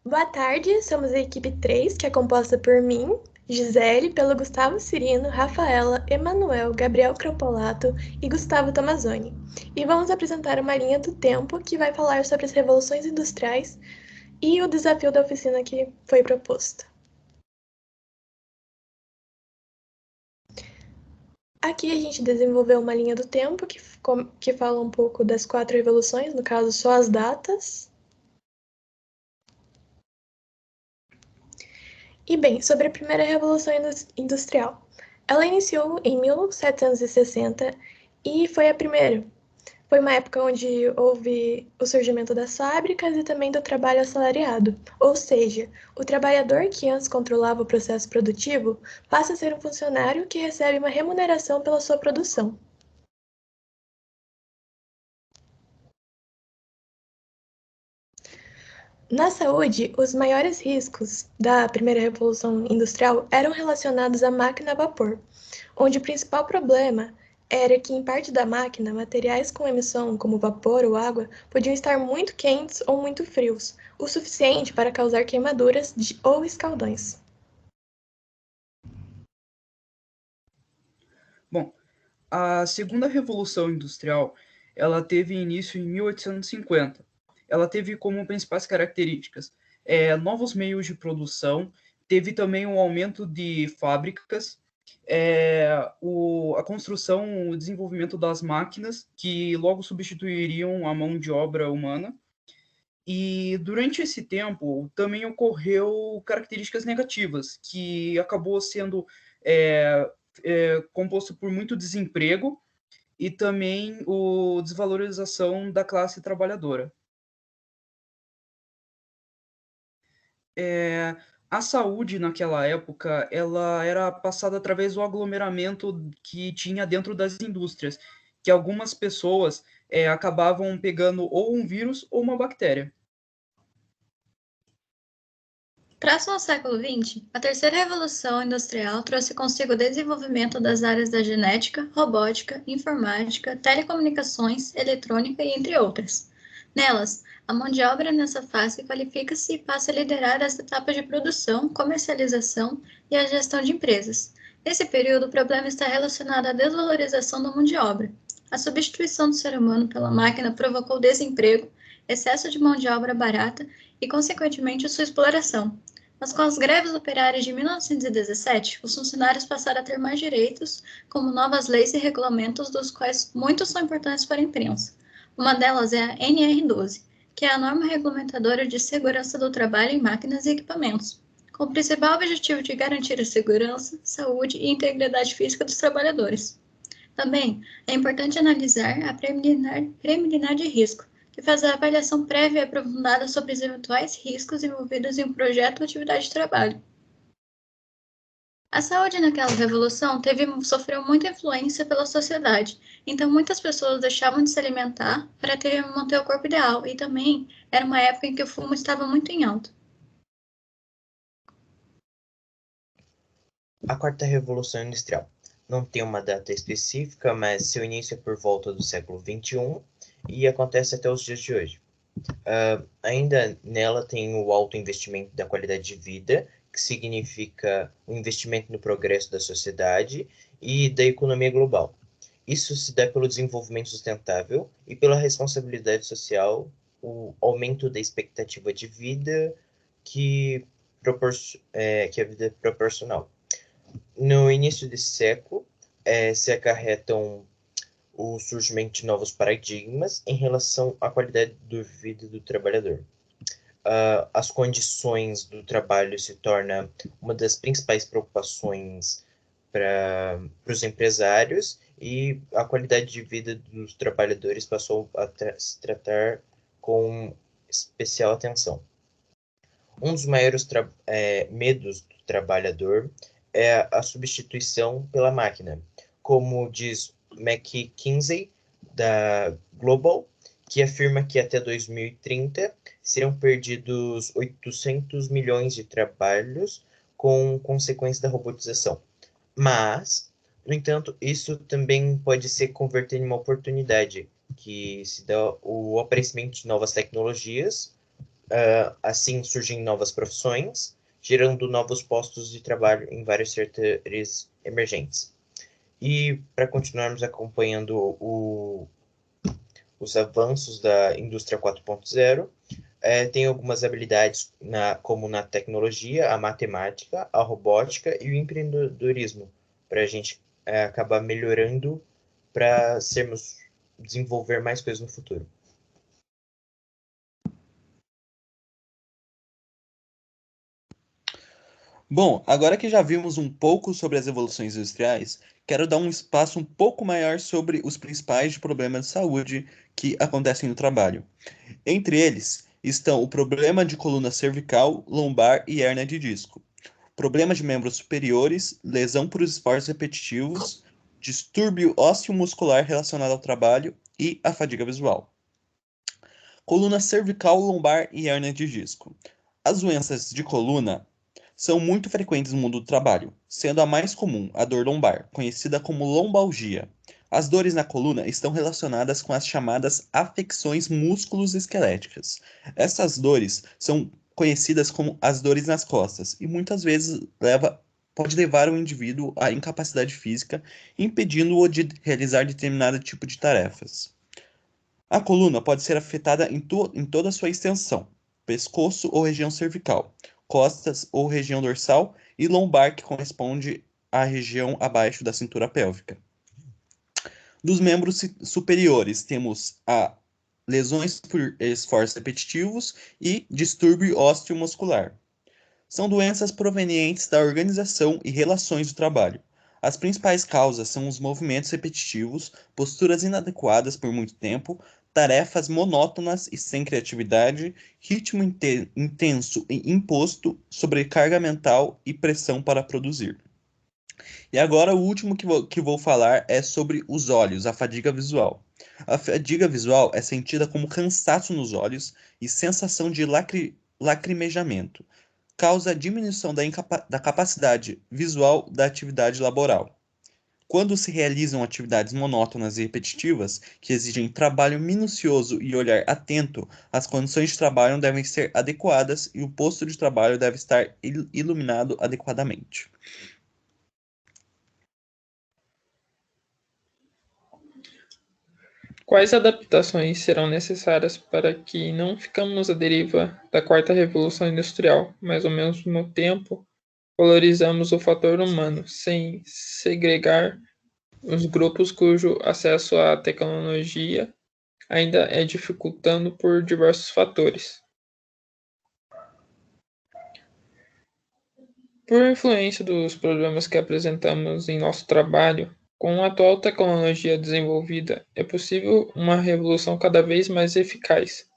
Boa tarde, somos a equipe 3, que é composta por mim, Gisele, pelo Gustavo Cirino, Rafaela, Emanuel, Gabriel Cropolato e Gustavo Tomazoni. E vamos apresentar uma linha do tempo que vai falar sobre as revoluções industriais e o desafio da oficina que foi proposto. Aqui a gente desenvolveu uma linha do tempo que fala um pouco das 4 revoluções, no caso só as datas. E bem, sobre a primeira revolução industrial. Ela iniciou em 1760 e foi a primeira. Foi uma época onde houve o surgimento das fábricas e também do trabalho assalariado, ou seja, o trabalhador que antes controlava o processo produtivo passa a ser um funcionário que recebe uma remuneração pela sua produção. Na saúde, os maiores riscos da primeira revolução industrial eram relacionados à máquina a vapor, onde o principal problema era que em parte da máquina, materiais com emissão como vapor ou água podiam estar muito quentes ou muito frios, o suficiente para causar queimaduras ou escaldões. Bom, a segunda revolução industrial, ela teve início em 1850. Ela teve como principais características novos meios de produção, teve também um aumento de fábricas, a construção, o desenvolvimento das máquinas, que logo substituiriam a mão de obra humana. E durante esse tempo também ocorreu características negativas, que acabou sendo é, composto por muito desemprego e também a desvalorização da classe trabalhadora. É, a saúde naquela época ela era passada através do aglomeramento que tinha dentro das indústrias, que algumas pessoas acabavam pegando ou um vírus ou uma bactéria. Próximo ao século XX, a terceira revolução industrial trouxe consigo o desenvolvimento das áreas da genética, robótica, informática, telecomunicações, eletrônica e entre outras. Nelas, a mão de obra nessa fase qualifica-se e passa a liderar as etapas de produção, comercialização e a gestão de empresas. Nesse período, o problema está relacionado à desvalorização da mão de obra. A substituição do ser humano pela máquina provocou desemprego, excesso de mão de obra barata e, consequentemente, sua exploração. Mas com as greves operárias de 1917, os funcionários passaram a ter mais direitos, como novas leis e regulamentos, dos quais muitos são importantes para a imprensa. Uma delas é a NR12, que é a norma regulamentadora de segurança do trabalho em máquinas e equipamentos, com o principal objetivo de garantir a segurança, saúde e integridade física dos trabalhadores. Também é importante analisar a preliminar de risco, que faz a avaliação prévia e aprofundada sobre os eventuais riscos envolvidos em um projeto ou atividade de trabalho. A saúde naquela revolução sofreu muita influência pela sociedade, então muitas pessoas deixavam de se alimentar para manter o corpo ideal, e também era uma época em que o fumo estava muito em alta. A quarta revolução industrial não tem uma data específica, mas seu início é por volta do século XXI e acontece até os dias de hoje. Ainda nela tem o alto investimento da qualidade de vida, que significa o investimento no progresso da sociedade e da economia global. Isso se dá pelo desenvolvimento sustentável e pela responsabilidade social, o aumento da expectativa de vida que a vida é proporcional. No início desse século, se acarretam o surgimento de novos paradigmas em relação à qualidade de vida do trabalhador. As condições do trabalho se tornam uma das principais preocupações para os empresários e a qualidade de vida dos trabalhadores passou a se tratar com especial atenção. Um dos maiores medos do trabalhador é a substituição pela máquina, como diz McKinsey, da Global, que afirma que até 2030 serão perdidos 800 milhões de trabalhos com consequência da robotização. Mas, no entanto, isso também pode se converter em uma oportunidade, que se dá o aparecimento de novas tecnologias Assim surgem novas profissões, gerando novos postos de trabalho em vários setores emergentes. E para continuarmos acompanhando os avanços da indústria 4.0, tem algumas habilidades como na tecnologia, a matemática, a robótica e o empreendedorismo, para a gente acabar melhorando para desenvolver mais coisas no futuro. Bom, agora que já vimos um pouco sobre as evoluções industriais, quero dar um espaço um pouco maior sobre os principais problemas de saúde que acontecem no trabalho. Entre eles estão o problema de coluna cervical, lombar e hérnia de disco, problema de membros superiores, lesão por esforços repetitivos, distúrbio ósseo-muscular relacionado ao trabalho e a fadiga visual. Coluna cervical, lombar e hérnia de disco. As doenças de coluna são muito frequentes no mundo do trabalho, sendo a mais comum a dor lombar, conhecida como lombalgia. As dores na coluna estão relacionadas com as chamadas afecções músculo-esqueléticas. Essas dores são conhecidas como as dores nas costas e muitas vezes pode levar o indivíduo à incapacidade física, impedindo-o de realizar determinado tipo de tarefas. A coluna pode ser afetada em toda a sua extensão, pescoço ou região cervical, costas ou região dorsal e lombar, que corresponde à região abaixo da cintura pélvica. Dos membros superiores, temos lesões por esforços repetitivos e distúrbio ósseo-muscular. São doenças provenientes da organização e relações do trabalho. As principais causas são os movimentos repetitivos, posturas inadequadas por muito tempo, tarefas monótonas e sem criatividade, ritmo intenso e imposto, sobrecarga mental e pressão para produzir. E agora o último que vou falar é sobre os olhos, a fadiga visual. A fadiga visual é sentida como cansaço nos olhos e sensação de lacrimejamento. Causa diminuição da capacidade visual da atividade laboral. Quando se realizam atividades monótonas e repetitivas, que exigem trabalho minucioso e olhar atento, as condições de trabalho devem ser adequadas e o posto de trabalho deve estar iluminado adequadamente. Quais adaptações serão necessárias para que não ficamos à deriva da quarta revolução industrial, mas ao mesmo tempo valorizamos o fator humano, sem segregar os grupos cujo acesso à tecnologia ainda é dificultando por diversos fatores? Por influência dos problemas que apresentamos em nosso trabalho, com a atual tecnologia desenvolvida, é possível uma revolução cada vez mais eficaz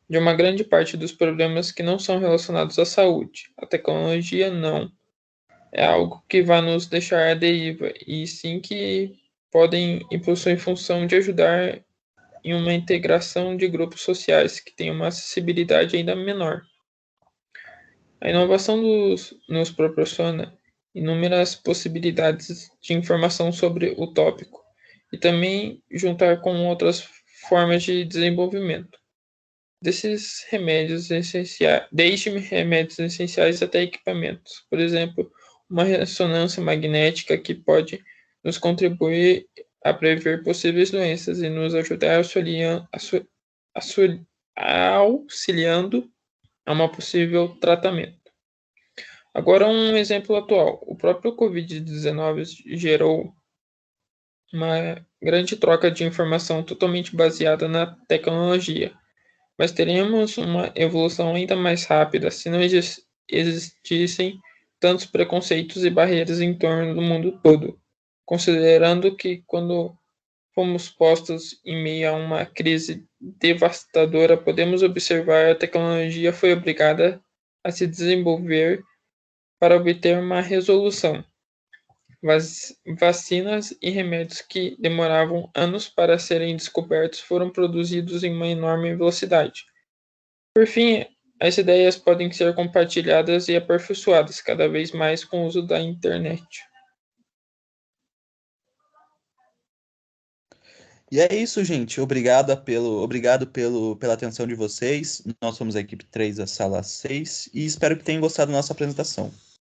de uma grande parte dos problemas que não são relacionados à saúde. A tecnologia não é algo que vai nos deixar à deriva, e sim que podem e possuem função de ajudar em uma integração de grupos sociais que tenham uma acessibilidade ainda menor. A inovação nos proporciona inúmeras possibilidades de informação sobre o tópico e também juntar com outras formas de desenvolvimento. Desde remédios essenciais até equipamentos. Por exemplo, uma ressonância magnética que pode nos contribuir a prever possíveis doenças e nos ajudar auxiliando a um possível tratamento. Agora, um exemplo atual. O próprio Covid-19 gerou uma grande troca de informação totalmente baseada na tecnologia, mas teremos uma evolução ainda mais rápida se não existissem tantos preconceitos e barreiras em torno do mundo todo, considerando que quando fomos postos em meio a uma crise devastadora, podemos observar a tecnologia foi obrigada a se desenvolver para obter uma resolução. Vacinas e remédios que demoravam anos para serem descobertos foram produzidos em uma enorme velocidade. Por fim, as ideias podem ser compartilhadas e aperfeiçoadas cada vez mais com o uso da internet. E é isso, gente. Obrigado pela atenção de vocês. Nós somos a equipe 3 da sala 6 e espero que tenham gostado da nossa apresentação.